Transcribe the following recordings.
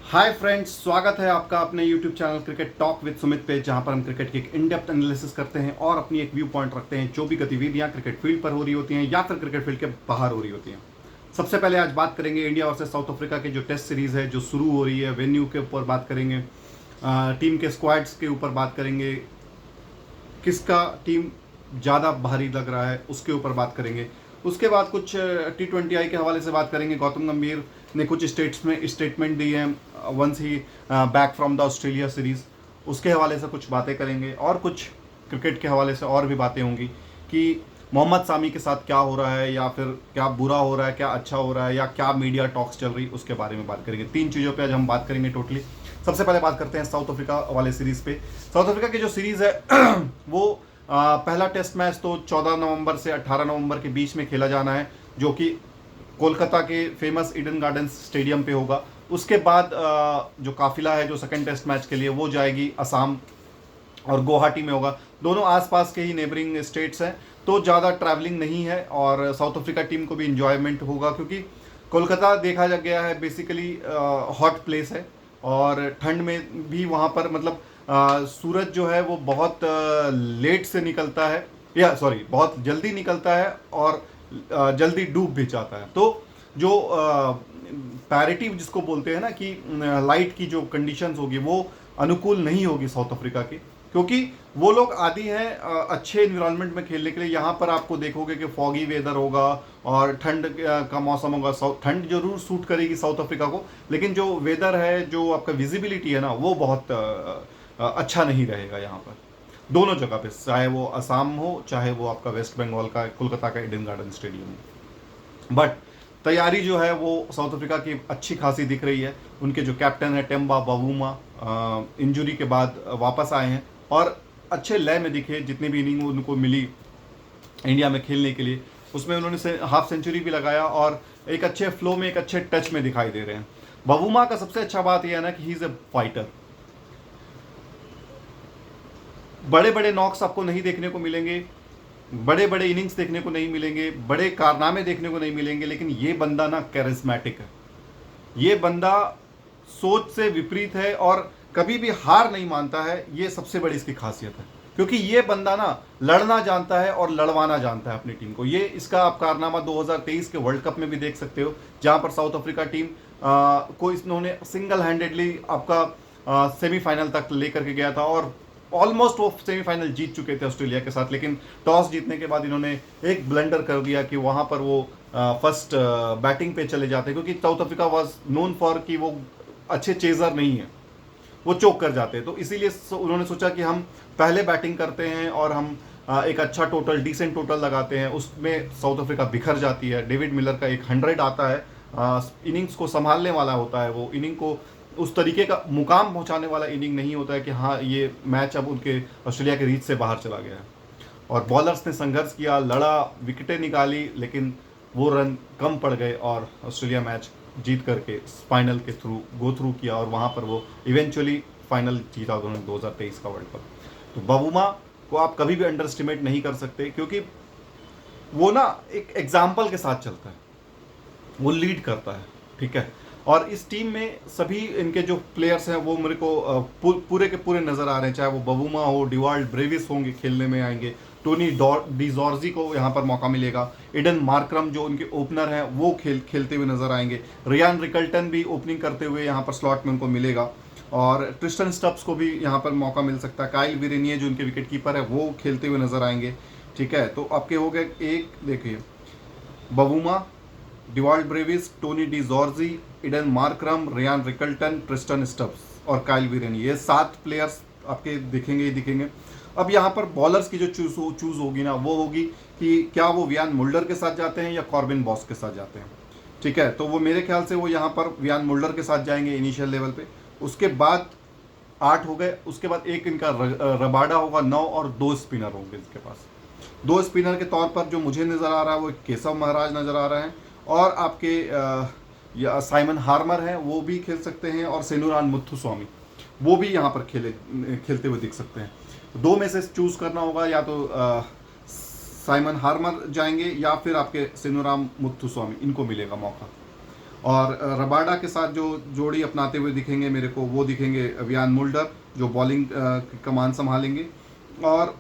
Hi friends, स्वागत है आपका अपने YouTube channel cricket talk with Sumit पे, जहां पर हम क्रिकेट की एक इन डेप्थ एनालिसिस करते हैं और अपनी एक व्यू पॉइंट रखते हैं जो भी गतिविधियां क्रिकेट फील्ड पर हो रही होती हैं या फिर क्रिकेट फील्ड के बाहर हो रही होती हैं। सबसे पहले आज बात करेंगे इंडिया वर्सेस साउथ अफ्रीका की जो टेस्ट सीरीज है जो शुरू हो रही है, वेन्यू के ऊपर बात करेंगे, टीम के स्क्वाड्स के ऊपर बात करेंगे, किसका टीम ज़्यादा भारी लग रहा है उसके ऊपर बात करेंगे। उसके बाद कुछ T20I के हवाले से बात करेंगे। गौतम गंभीर ने कुछ स्टेटमेंट दी हैं once he back from the Australia series, उसके हवाले से कुछ बातें करेंगे और कुछ क्रिकेट के हवाले से और भी बातें होंगी कि मोहम्मद सामी के साथ क्या हो रहा है या फिर क्या बुरा हो रहा है, क्या अच्छा हो रहा है या क्या मीडिया टॉक्स चल रही, उसके बारे में बात करेंगे। तीन चीज़ों पे आज हम बात करेंगे टोटली। सबसे पहले बात करते हैं साउथ अफ्रीका वाले सीरीज़ पे। साउथ अफ्रीका की जो सीरीज़ है वो पहला टेस्ट मैच तो 14 नवंबर से 18 नवंबर के बीच में खेला जाना है, जो कि कोलकाता के फेमस ईडन गार्डन्स स्टेडियम पे होगा। उसके बाद जो काफिला है जो सेकंड टेस्ट मैच के लिए वो जाएगी असम और गुवाहाटी में होगा। दोनों आसपास के ही नेबरिंग स्टेट्स हैं, तो ज़्यादा ट्रैवलिंग नहीं है और साउथ अफ्रीका टीम को भी इंजॉयमेंट होगा, क्योंकि कोलकाता देखा जा गया है बेसिकली हॉट प्लेस है और ठंड में भी वहाँ पर मतलब सूरज जो है वो बहुत लेट से निकलता है, या सॉरी बहुत जल्दी निकलता है और जल्दी डूब भी जाता है। तो जो पैरिटी जिसको बोलते हैं ना कि लाइट की जो कंडीशंस होगी वो अनुकूल नहीं होगी साउथ अफ्रीका की, क्योंकि वो लोग आदि हैं अच्छे इन्वायरमेंट में खेलने के लिए। यहाँ पर आपको देखोगे कि फॉगी वेदर होगा और ठंड का मौसम होगा। ठंड जरूर सूट करेगी साउथ अफ्रीका को, लेकिन जो वेदर है, जो आपका विजिबिलिटी है ना, वो बहुत अच्छा नहीं रहेगा यहाँ पर दोनों जगह पे, चाहे वो असम हो चाहे वो आपका वेस्ट बंगाल का कोलकाता का ईडन गार्डन स्टेडियम हो। बट तैयारी जो है वो साउथ अफ्रीका की अच्छी खासी दिख रही है। उनके जो कैप्टन है टेम्बा बावूमा इंजरी के बाद वापस आए हैं और अच्छे लय में दिखे। जितनी भी इनिंग उनको मिली इंडिया में खेलने के लिए, उसमें उन्होंने हाफ सेंचुरी भी लगाया और एक अच्छे फ्लो में, एक अच्छे टच में दिखाई दे रहे हैं। बावूमा का सबसे अच्छा बात यह है ना कि ही इज़ ए फाइटर। बड़े बड़े नॉक्स आपको नहीं देखने को मिलेंगे, बड़े बड़े इनिंग्स देखने को नहीं मिलेंगे, बड़े कारनामे देखने को नहीं मिलेंगे, लेकिन ये बंदा ना कैरिस्मेटिक है। ये बंदा सोच से विपरीत है और कभी भी हार नहीं मानता है। ये सबसे बड़ी इसकी खासियत है, क्योंकि ये बंदा ना लड़ना जानता है और लड़वाना जानता है अपनी टीम को। ये इसका आप कारनामा 2023 के वर्ल्ड कप में भी देख सकते हो, जहां पर साउथ अफ्रीका टीम को इन्होंने सिंगल हैंडेडली आपका सेमीफाइनल तक लेकर के गया था और ऑलमोस्ट वो सेमीफाइनल जीत चुके थे ऑस्ट्रेलिया के साथ। लेकिन टॉस जीतने के बाद इन्होंने एक ब्लंडर कर दिया कि वहां पर वो फर्स्ट बैटिंग पे चले जाते, क्योंकि south Africa was known for कि वो अच्छे चेजर नहीं है, वो चोक कर जाते हैं। तो इसीलिए उन्होंने सोचा कि हम पहले बैटिंग करते हैं और हम एक अच्छा टोटल, डिसेंट टोटल लगाते हैं। उसमें साउथ अफ्रीका बिखर जाती है। डेविड मिलर का एक 100 आता है, इनिंग्स को संभालने वाला होता है, वो इनिंग को उस तरीके का मुकाम पहुंचाने वाला इनिंग नहीं होता है कि हाँ ये मैच अब उनके ऑस्ट्रेलिया के रीच से बाहर चला गया है। और बॉलर्स ने संघर्ष किया, लड़ा, विकेटें निकाली, लेकिन वो रन कम पड़ गए और ऑस्ट्रेलिया मैच जीत करके फाइनल के थ्रू गो थ्रू किया और वहाँ पर वो इवेंचुअली फाइनल जीता उन्होंने 2023 का वर्ल्ड कप। तो बावूमा को आप कभी भी अंडर एस्टिमेट नहीं कर सकते, क्योंकि वो ना एक एग्जाम्पल के साथ चलता है, वो लीड करता है, ठीक है। और इस टीम में सभी इनके जो प्लेयर्स हैं वो मेरे को पूरे के पूरे नज़र आ रहे हैं। चाहे वो बावूमा हो, डिवाल्ड ब्रेविस होंगे, खेलने में आएंगे, टोनी डिजॉर्जी को यहाँ पर मौका मिलेगा, ईडन मार्क्रम जो उनके ओपनर हैं वो खेलते हुए नजर आएंगे, रियान रिकल्टन भी ओपनिंग करते हुए यहाँ पर स्लॉट में उनको मिलेगा और ट्रिस्टन स्टब्स को भी यहाँ पर मौका मिल सकता है। काइल विरेनिये जो उनके विकेट कीपर है वो खेलते हुए नजर आएंगे, ठीक है। तो आपके हो गए एक, देखिए, Bavuma, Dewald Brevis, Tony de Zorzi, Aiden Markram, Ryan Rickelton, Tristan Stubbs और काइल विरेनिये, ये 7 प्लेयर्स आपके दिखेंगे ही दिखेंगे। अब यहाँ पर बॉलर्स की जो चूज होगी ना, वो होगी कि क्या वो वियान मुल्डर के साथ जाते हैं या कॉर्बिन बॉस के साथ जाते हैं, ठीक है। तो वो मेरे ख्याल से वो यहाँ पर वियान मुल्डर के साथ जाएंगे इनिशियल लेवल पे। उसके बाद 8 हो गए, उसके बाद एक इनका रबाडा होगा, 9 और 2 स्पिनर होंगे इसके पास। 2 स्पिनर के तौर पर जो मुझे नज़र आ रहा है वो केशव महाराज नज़र आ रहा है और आपके या साइमन हार्मर हैं वो भी खेल सकते हैं और सेनुरान मुथुस्वामी वो भी यहाँ पर खेलते हुए दिख सकते हैं। 2 में से चूज करना होगा, या तो साइमन हार्मर जाएंगे या फिर आपके सेनुराम मुथुस्वामी, इनको मिलेगा मौका। और रबाडा के साथ जो जोड़ी अपनाते हुए दिखेंगे मेरे को वो दिखेंगे वियान मुल्डर, जो बॉलिंग की कमान संभालेंगे। और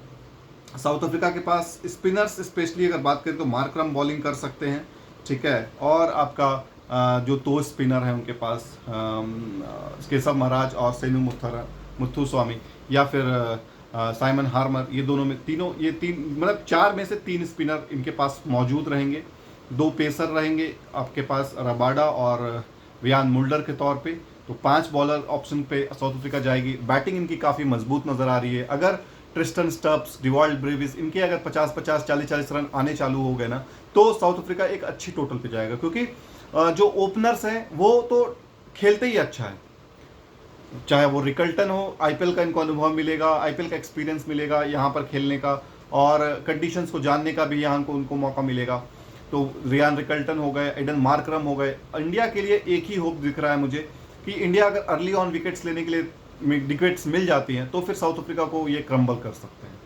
साउथ अफ्रीका के पास स्पिनर्स स्पेशली अगर बात करें तो मार्करम बॉलिंग कर सकते हैं, ठीक है। और आपका जो दो स्पिनर हैं उनके पास केशव महाराज और सेनु मुथुस्वामी, या फिर साइमन हार्मर, ये दोनों में तीनों, ये तीन मतलब 4 में से 3 स्पिनर इनके पास मौजूद रहेंगे। 2 पेसर रहेंगे आपके पास रबाडा और वियान मुल्डर के तौर पे। तो 5 बॉलर ऑप्शन पे साउथ अफ्रीका जाएगी। बैटिंग इनकी काफ़ी मजबूत नज़र आ रही है। अगर ट्रिस्टन स्टब्स, डिवॉल्ड ब्रेविस, इनके अगर 50-50, 40-40 रन आने चालू हो गए ना, तो साउथ अफ्रीका एक अच्छी टोटल पे जाएगा, क्योंकि जो ओपनर्स हैं वो तो खेलते ही अच्छा है। चाहे वो रिकल्टन हो, आईपीएल का इनको अनुभव मिलेगा, आईपीएल का एक्सपीरियंस मिलेगा यहाँ पर खेलने का, और कंडीशंस को जानने का भी यहाँ को उनको मौका मिलेगा। तो रियान रिकल्टन हो गए, एडन मार्करम हो गए। इंडिया के लिए एक ही होप दिख रहा है मुझे कि इंडिया अगर अर्ली ऑन विकेट्स लेने के लिए विकेट्स मिल जाती हैं तो फिर साउथ अफ्रीका को ये क्रम्बल कर सकते हैं।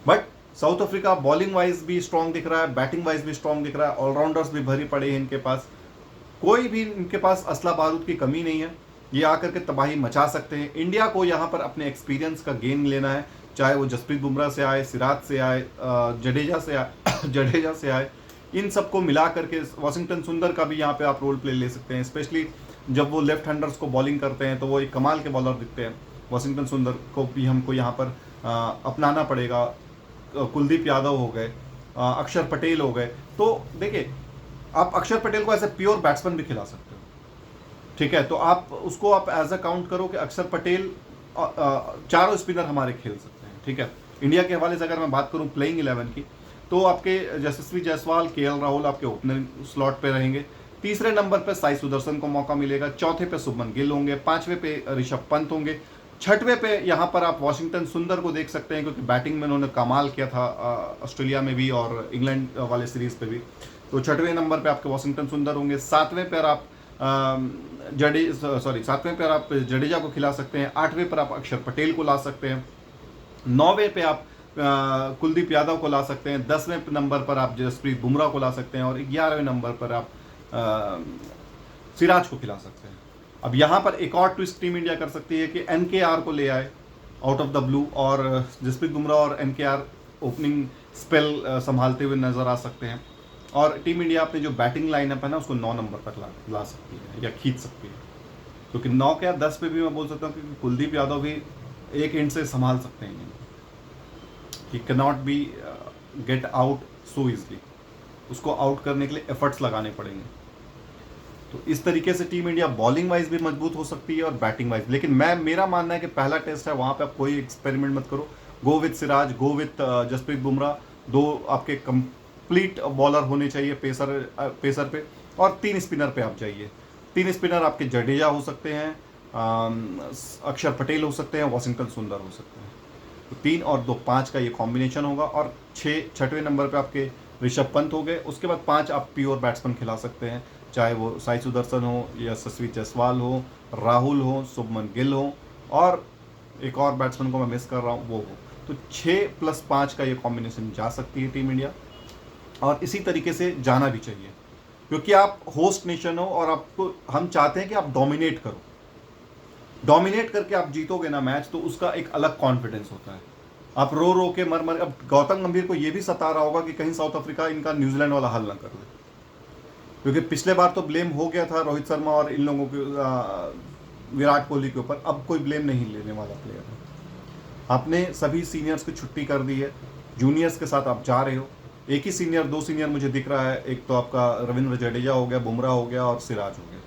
But south Africa bowling wise भी स्ट्रांग दिख रहा है, बैटिंग वाइज भी स्ट्रांग दिख रहा है, ऑलराउंडर्स भी भरी पड़े हैं इनके पास। कोई भी इनके पास असला बारूद की कमी नहीं है, ये आकर के तबाही मचा सकते हैं। इंडिया को यहाँ पर अपने एक्सपीरियंस का गेन लेना है, चाहे वो जसप्रीत बुमराह से आए, सिराज से आए, जडेजा से आए जडेजा से आए, इन सबको मिला करके वाशिंगटन सुंदर का भी यहाँ पे आप रोल प्ले ले सकते हैं। स्पेशली जब वो लेफ्ट हैंडर्स को बॉलिंग करते हैं तो वो एक कमाल के बॉलर दिखते हैं। वाशिंगटन सुंदर को भी हमको यहाँ पर अपनाना पड़ेगा। कुलदीप यादव हो गए, अक्षर पटेल हो गए। तो देखिए, आप अक्षर पटेल को एज ए प्योर बैट्समैन भी खिला सकते हो, ठीक है। तो आप उसको आप एज अ काउंट करो कि अक्षर पटेल, चारों स्पिनर हमारे खेल सकते हैं, ठीक है। इंडिया के हवाले से अगर मैं बात करूं प्लेइंग 11 की, तो आपके यशस्वी जायसवाल, केएल राहुल आपके ओपनर स्लॉट पे रहेंगे। तीसरे नंबर पे साई सुदर्शन को मौका मिलेगा। चौथे पे शुभमन गिल होंगे। 5वें पे ऋषभ पंत होंगे। 6वें पे यहाँ पर आप वाशिंगटन सुंदर को देख सकते हैं, क्योंकि बैटिंग में उन्होंने कमाल किया था ऑस्ट्रेलिया में भी और इंग्लैंड वाले सीरीज पे भी। तो 6वें नंबर पे आपके वाशिंगटन सुंदर होंगे। 7वें पर आप 7वें पर आप जडेजा को खिला सकते हैं। 8वें पर आप अक्षर पटेल को ला सकते हैं। 9वें पे आप कुलदीप यादव को ला सकते हैं। 10वें नंबर पर आप जसप्रीत बुमराह को ला सकते हैं। और 11वें नंबर पर आप सिराज को खिला सकते हैं। अब यहाँ पर एक और ट्विस्ट टीम इंडिया कर सकती है कि एनकेआर को ले आए आउट ऑफ द ब्लू, और जसप्रीत बुमराह और एनकेआर ओपनिंग स्पेल संभालते हुए नजर आ सकते हैं। और टीम इंडिया अपने जो बैटिंग लाइनअप है ना, उसको 9 नंबर तक ला सकती है या खींच सकती है। क्योंकि 9 क्या 10 पे भी मैं बोल सकता हूँ कि कुलदीप यादव भी एक एंड से संभाल सकते हैं। He can not be get out so easily, उसको आउट करने के लिए एफर्ट्स लगाने पड़ेंगे। तो इस तरीके से टीम इंडिया बॉलिंग वाइज भी मजबूत हो सकती है और बैटिंग वाइज। लेकिन मेरा मानना है कि पहला टेस्ट है, वहाँ पे आप कोई एक्सपेरिमेंट मत करो। Go with Siraj, go with Jasprit Bumrah. 2 आपके कंप्लीट बॉलर होने चाहिए पेसर पे, और 3 स्पिनर पे आप जाइए। 3 स्पिनर आपके जडेजा हो सकते हैं, अक्षर पटेल हो सकते हैं, वाशिंगटन सुंदर हो सकते हैं। तो 3 और 2 5 का ये कॉम्बिनेशन होगा। और 6वें नंबर पे आपके ऋषभ पंत हो गए। उसके बाद 5 आप प्योर बैट्समैन खिला सकते हैं, चाहे वो साई सुदर्शन हो, यशस्वी जायसवाल हो, राहुल हो, शुभमन गिल हो, और एक और बैट्समैन को मैं मिस कर रहा हूँ वो हो। तो 6+5 का ये कॉम्बिनेशन जा सकती है टीम इंडिया, और इसी तरीके से जाना भी चाहिए, क्योंकि आप होस्ट नेशन हो और आपको हम चाहते हैं कि आप डोमिनेट करो। डोमिनेट करके आप जीतोगे ना मैच, तो उसका एक अलग कॉन्फिडेंस होता है। आप रो रो के मर अब गौतम गंभीर को ये भी सता रहा होगा कि कहीं साउथ अफ्रीका इनका न्यूजीलैंड वाला हल ना कर दे, क्योंकि पिछले बार तो ब्लेम हो गया था रोहित शर्मा और इन लोगों के विराट कोहली के ऊपर। अब कोई ब्लेम नहीं लेने वाला प्लेयर है। आपने सभी सीनियर्स की छुट्टी कर दी है, जूनियर्स के साथ आप जा रहे हो। एक ही सीनियर, 2 सीनियर मुझे दिख रहा है, एक तो आपका रविंद्र जडेजा हो गया, बुमराह हो गया और सिराज हो गया।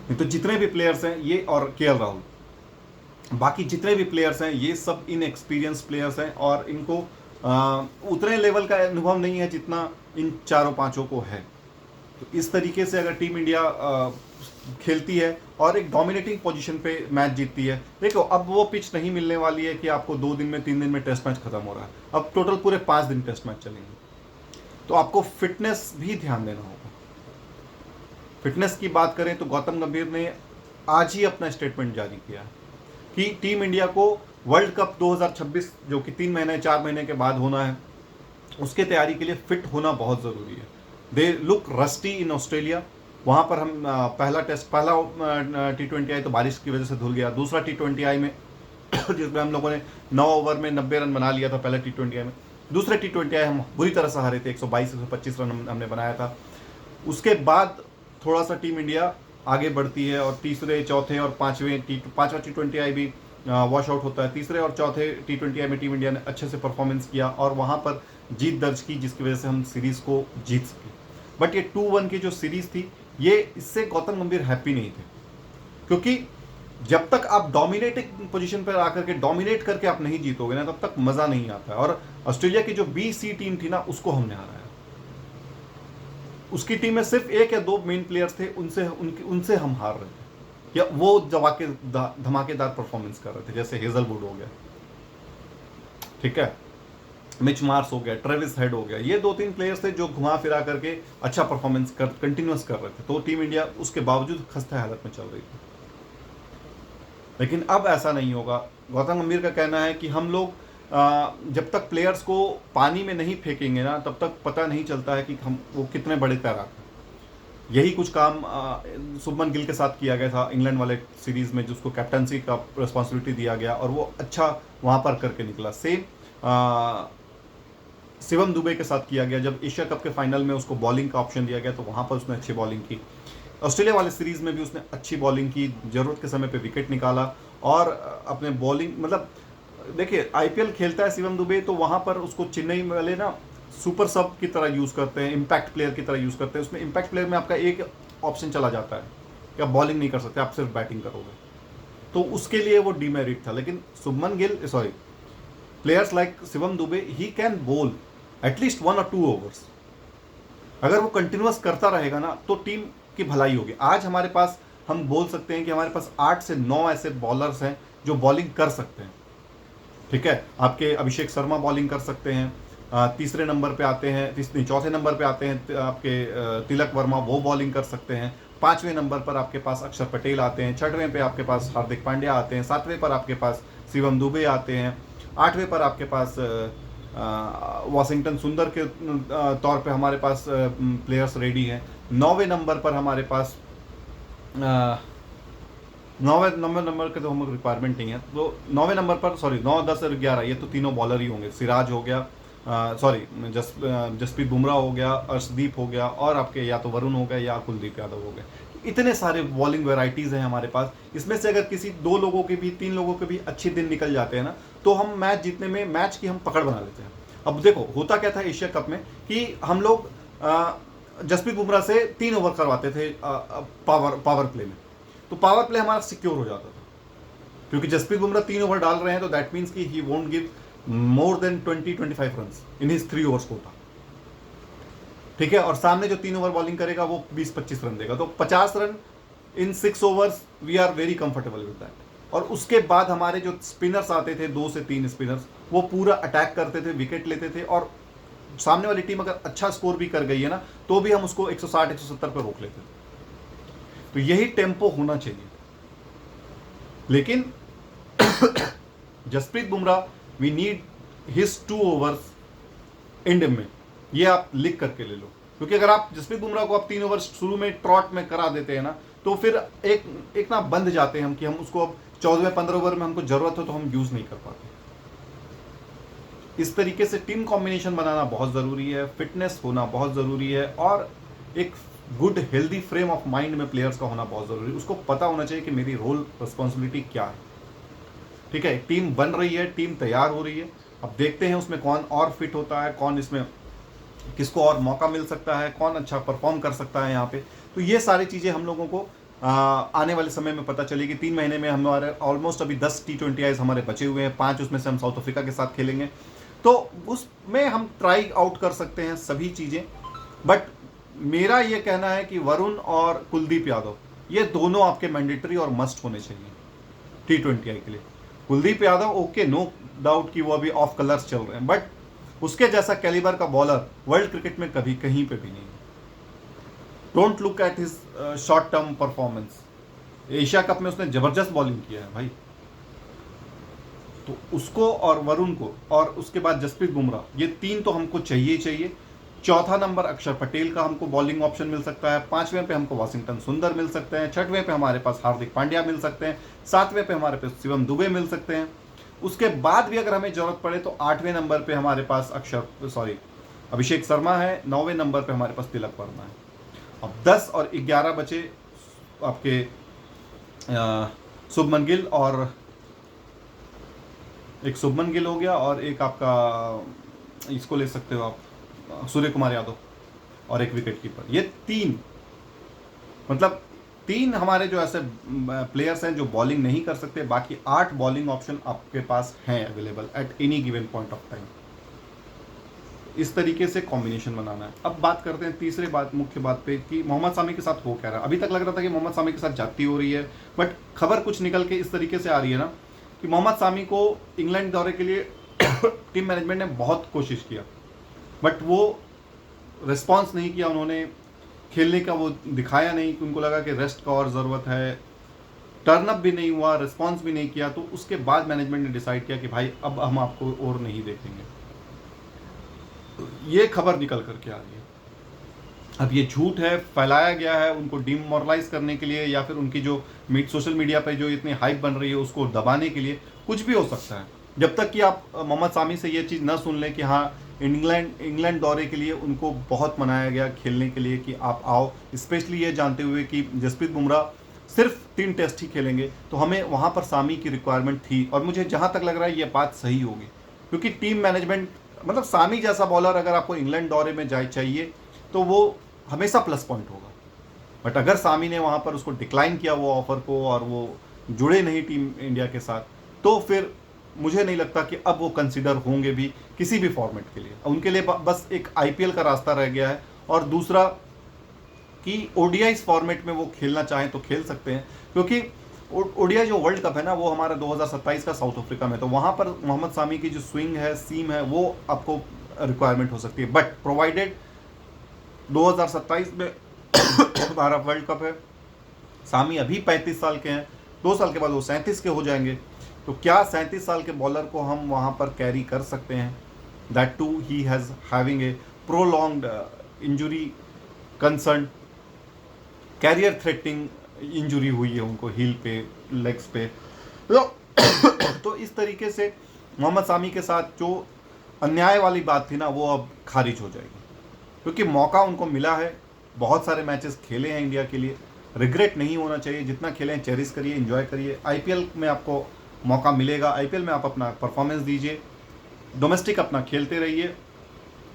नहीं तो जितने भी प्लेयर्स हैं ये, और केएल राहुल, बाकी जितने भी प्लेयर्स हैं ये सब इनएक्सपीरियंस प्लेयर्स हैं, और इनको उतने लेवल का अनुभव नहीं है जितना इन 4-5 को है। तो इस तरीके से अगर टीम इंडिया खेलती है और एक डोमिनेटिंग पोजीशन पे मैच जीतती है, देखो अब वो पिच नहीं मिलने वाली है कि आपको 2 दिन में 3 दिन में टेस्ट मैच खत्म हो रहा है। अब टोटल पूरे 5 दिन टेस्ट मैच चलेंगे, तो आपको फिटनेस भी ध्यान देना होगा। फिटनेस की बात करें तो गौतम गंभीर ने आज ही अपना स्टेटमेंट जारी किया कि टीम इंडिया को वर्ल्ड कप 2026 जो कि 3 महीने 4 महीने के बाद होना है, उसके तैयारी के लिए फिट होना बहुत ज़रूरी है। They look rusty in Australia, वहाँ पर हम पहला T20 आई तो बारिश की वजह से धुल गया। दूसरा T20 आई में जिसमें हम लोगों ने 9 ओवर में 90 रन बना लिया था पहले T20 आई में। दूसरे T20 आई हम बुरी तरह से हारे थे, 122-125 रन हमने बनाया था। उसके बाद थोड़ा सा टीम इंडिया आगे बढ़ती है और तीसरे, चौथे और पाँचवा T20 आई भी वॉश आउट होता है। तीसरे और चौथे T20 आई में टीम इंडिया ने अच्छे से परफॉर्मेंस किया और वहाँ पर जीत दर्ज की, जिसकी वजह से हम सीरीज़ को जीत सके। बट ये 2-1 की जो सीरीज़ थी, ये इससे गौतम गंभीर हैप्पी नहीं थे, क्योंकि जब तक आप डोमिनेटिंग पोजीशन पर आकर के डोमिनेट करके आप नहीं जीतोगे ना, तब तक मज़ा नहीं आता है। और ऑस्ट्रेलिया की जो B-C टीम थी ना, उसको हमने हराया। उसकी टीम में सिर्फ 1 या 2 मेन प्लेयर्स थे, उनसे हम हार रहे थे, या वो धमाकेदार परफॉर्मेंस कर रहे थे, जैसे हेजलवुड हो गया, ठीक है, मिच मार्स हो गया, ट्रेविस हेड हो गया। ये 2-3 प्लेयर्स थे जो घुमा फिरा करके अच्छा परफॉर्मेंस कंटिन्यूस कर रहे थे, तो टीम इंडिया उसके बावजूद खस्ता हालत में चल रही थी। लेकिन अब ऐसा नहीं होगा। गौतम गंभीर का कहना है कि हम लोग जब तक प्लेयर्स को पानी में नहीं फेंकेंगे ना, तब तक पता नहीं चलता है कि हम वो कितने बड़े तैराक हैं। यही कुछ काम शुभमन गिल के साथ किया गया था इंग्लैंड वाले सीरीज़ में, जिसको कैप्टनसी का रिस्पॉन्सिबिलिटी दिया गया और वो अच्छा वहाँ पर करके निकला। सेम शिवम दुबे के साथ किया गया, जब एशिया कप के फाइनल में उसको बॉलिंग का ऑप्शन दिया गया तो वहाँ पर उसने अच्छी बॉलिंग की। ऑस्ट्रेलिया वाले सीरीज़ में भी उसने अच्छी बॉलिंग की, ज़रूरत के समय पे विकेट निकाला और अपने बॉलिंग, मतलब देखिए IPL खेलता है शिवम दुबे, तो वहाँ पर उसको चेन्नई वाले ना सुपर सब की तरह यूज़ करते हैं, इम्पैक्ट प्लेयर की तरह यूज़ करते हैं। उसमें इम्पैक्ट प्लेयर में आपका एक ऑप्शन चला जाता है कि आप बॉलिंग नहीं कर सकते, आप सिर्फ बैटिंग करोगे, तो उसके लिए वो डीमेरिट था। लेकिन players like Shivam Dubey, he can बोल एटलीस्ट 1 और 2 ओवर्स। अगर वो कंटिन्यूस करता रहेगा ना, तो टीम की भलाई होगी। आज हमारे पास, हम बोल सकते हैं कि हमारे पास 8 से 9 ऐसे बॉलर्स हैं जो बॉलिंग कर सकते हैं, ठीक है। आपके अभिषेक शर्मा बॉलिंग कर सकते हैं, तीसरे नंबर पे आते हैं, चौथे नंबर पे आते हैं आपके तिलक वर्मा, वो बॉलिंग कर सकते हैं। 5वें नंबर पर आपके पास अक्षर पटेल आते हैं, 6वें पे आपके पास हार्दिक पांड्या आते हैं, 7वें पर आपके पास शिवम दुबे आते हैं, 8वें पर आपके पास वॉशिंगटन सुंदर के तौर पे हमारे पास प्लेयर्स रेडी हैं। 9वें नंबर पर हमारे पास 9वें नंबर के तो हम रिक्वायरमेंट नहीं है, तो 9वें नंबर पर 9, 10 और 11 ये तो तीनों बॉलर ही होंगे। सिराज हो गया, जसप्रीत बुमराह हो गया, अर्शदीप हो गया, और आपके या तो वरुण हो गया या कुलदीप यादव हो गए। इतने सारे बॉलिंग वेराइटीज़ हैं हमारे पास। इसमें से अगर किसी 2 लोगों के भी, 3 लोगों के भी अच्छे दिन निकल जाते हैं ना, तो हम मैच जीतने में, मैच की हम पकड़ बना लेते हैं। अब देखो होता क्या था एशिया कप में कि हम लोग जसप्रीत बुमराह से 3 ओवर करवाते थे पावर प्ले में, तो पावर प्ले हमारा सिक्योर हो जाता था, क्योंकि जसप्रीत बुमराह 3 ओवर डाल रहे हैं, तो दैट मीन्स कि he won't give more than 20-25 run in his 3 overs quota, ठीक है। और सामने जो 3 ओवर बॉलिंग करेगा वो 20-25 रन देगा, तो 50 run in 6 overs, we are very comfortable with that. और उसके बाद हमारे जो स्पिनर्स आते थे, 2 से 3 स्पिनर्स, वो पूरा अटैक करते थे, विकेट लेते थे, और सामने वाली टीम अगर अच्छा स्कोर भी कर गई है ना, तो भी हम उसको 160-170 पर रोक लेते थे। तो यही टेम्पो होना चाहिए। लेकिन Jasprit Bumrah, we need his 2 overs end में, ये आप लिख करके ले लो, क्योंकि अगर आप जसप्रीत बुमराह को आप 3 ओवर शुरू में ट्रॉट में करा देते हैं ना, तो फिर एक ना बंद जाते हैं हम, कि हम उसको अब 14-15 ओवर में हमको जरूरत हो तो हम यूज नहीं कर पाते। इस तरीके से टीम कॉम्बिनेशन बनाना बहुत ज़रूरी है, फिटनेस होना बहुत ज़रूरी है, और एक good healthy frame of mind में प्लेयर्स का होना बहुत ज़रूरी है। उसको पता होना चाहिए कि मेरी रोल रिस्पॉन्सिबिलिटी क्या है, ठीक है। टीम बन रही है, टीम तैयार हो रही है, अब देखते हैं उसमें कौन और फिट होता है, कौन इसमें, किसको और मौका मिल सकता है, कौन अच्छा परफॉर्म कर सकता है यहाँ पे। तो ये सारी चीज़ें हम लोगों को आने वाले समय में पता चलेगी। 3 महीने में हमारे ऑलमोस्ट अभी 10 T20Is हमारे बचे हुए हैं, 5 उसमें से हम साउथ अफ्रीका के साथ खेलेंगे, तो उसमें हम ट्राई आउट कर सकते हैं सभी चीज़ें। बट मेरा ये कहना है कि वरुण और कुलदीप यादव, ये दोनों आपके मैंडेटरी और मस्ट होने चाहिए T20I के लिए। Kuldeep Yadav okay, no doubt कि वो अभी ऑफ कलर्स चल रहे हैं, बट उसके जैसा कैलिबर का बॉलर वर्ल्ड क्रिकेट में कभी कहीं पे भी नहीं। Don't look at his short term performance. Asia cup में उसने जबरदस्त बॉलिंग किया है भाई, तो उसको और वरुण को और उसके बाद जसप्रीत बुमराह, ये 3 तो हमको चाहिए ही चाहिए। चौथा नंबर अक्षर पटेल का हमको बॉलिंग ऑप्शन मिल सकता है। 5वें पे हमको वाशिंगटन सुंदर मिल सकते हैं। 6वें पे हमारे पास हार्दिक पांड्या मिल सकते हैं। 7वें पे हमारे पास शिवम दुबे मिल सकते हैं। उसके बाद भी अगर हमें जरूरत पड़े तो 8वें नंबर पे हमारे पास अभिषेक शर्मा है। 9वें नंबर पे हमारे पास तिलक वर्मा है। अब 10 और 11 बचे आपके शुभमन गिल, और एक शुभमन गिल हो गया और एक आपका इसको ले सकते हो आप सूर्य कुमार यादव, और एक विकेट कीपर। ये 3 मतलब 3 हमारे जो ऐसे प्लेयर्स हैं जो बॉलिंग नहीं कर सकते। बाकी 8 बॉलिंग ऑप्शन आपके पास हैं available at any given point of time. इस तरीके से कॉम्बिनेशन बनाना है। अब बात करते हैं तीसरे मुख्य बात पे कि मोहम्मद सामी के साथ हो क्या रहा है। अभी तक लग रहा था कि मोहम्मद सामी के साथ जाती हो रही है, बट खबर कुछ निकल के इस तरीके से आ रही है ना कि मोहम्मद सामी को इंग्लैंड दौरे के लिए टीम मैनेजमेंट ने बहुत कोशिश किया, बट वो रिस्पॉन्स नहीं किया। उन्होंने खेलने का वो दिखाया नहीं कि उनको लगा कि रेस्ट का और ज़रूरत है। टर्नअप भी नहीं हुआ, रिस्पॉन्स भी नहीं किया। तो उसके बाद मैनेजमेंट ने डिसाइड किया कि भाई अब हम आपको और नहीं देखेंगे। ये खबर निकल करके आ रही है। अब ये झूठ है, फैलाया गया है उनको डिमोरलाइज करने के लिए, या फिर उनकी जो सोशल मीडिया पे जो इतनी हाइप बन रही है उसको दबाने के लिए। कुछ भी हो सकता है। जब तक कि आप मोहम्मद सामी से ये चीज़ ना सुन लें कि हाँ इंग्लैंड दौरे के लिए उनको बहुत मनाया गया खेलने के लिए कि आप आओ, स्पेशली ये जानते हुए कि जसप्रीत बुमराह सिर्फ 3 टेस्ट ही खेलेंगे, तो हमें वहाँ पर सामी की रिक्वायरमेंट थी। और मुझे जहाँ तक लग रहा है ये बात सही होगी, क्योंकि टीम मैनेजमेंट मतलब सामी जैसा बॉलर अगर आपको इंग्लैंड दौरे में चाहिए तो वो हमेशा प्लस पॉइंट होगा। बट अगर सामी ने वहाँ पर उसको डिक्लाइन किया वो ऑफर को, और वो जुड़े नहीं टीम इंडिया के साथ, तो फिर मुझे नहीं लगता कि अब वो कंसिडर होंगे भी किसी भी फॉर्मेट के लिए। उनके लिए बस एक आईपीएल का रास्ता रह गया है, और दूसरा कि ओडीआई फॉर्मेट में वो खेलना चाहें तो खेल सकते हैं, क्योंकि ओडीआई जो वर्ल्ड कप है ना वो हमारा 2027 का साउथ अफ्रीका में, तो वहाँ पर मोहम्मद सामी की जो स्विंग है, सीम है, वो आपको रिक्वायरमेंट हो सकती है। बट प्रोवाइडेड 2027 में हमारा वर्ल्ड कप है, सामी अभी 35 साल के हैं, 2 साल के बाद वो 37 के हो जाएंगे। तो क्या 37 साल के बॉलर को हम वहाँ पर कैरी कर सकते हैं? That too he has having a prolonged injury concern, career threatening injury हुई है उनको हील पे, लेग्स पे। तो इस तरीके से मोहम्मद सामी के साथ जो अन्याय वाली बात थी ना वो अब खारिज हो जाएगी, क्योंकि मौका उनको मिला है। बहुत सारे मैचेस खेले हैं इंडिया के लिए, रिग्रेट नहीं होना चाहिए। जितना खेलें चेरिश करिए, एंजॉय करिए। आईपीएल में आपको मौका मिलेगा, आईपीएल में आप अपना परफॉर्मेंस दीजिए, डोमेस्टिक अपना खेलते रहिए।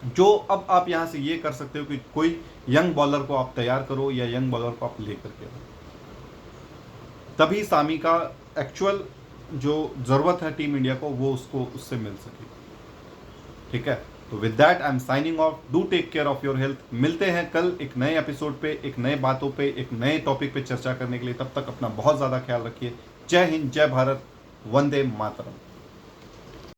जो अब आप यहाँ से ये कर सकते हो कि कोई यंग बॉलर को आप तैयार करो, या यंग बॉलर को आप लेकर के आओ, तभी सामी का एक्चुअल जो ज़रूरत है टीम इंडिया को वो उससे मिल सके। ठीक है, तो with that I am signing off. Do take care of your health. मिलते हैं कल एक नए एपिसोड पे, एक नए बातों पे, एक नए टॉपिक पे चर्चा करने के लिए। तब तक अपना बहुत ज़्यादा ख्याल रखिए। जय हिंद, जय भारत, वंदे मातरम।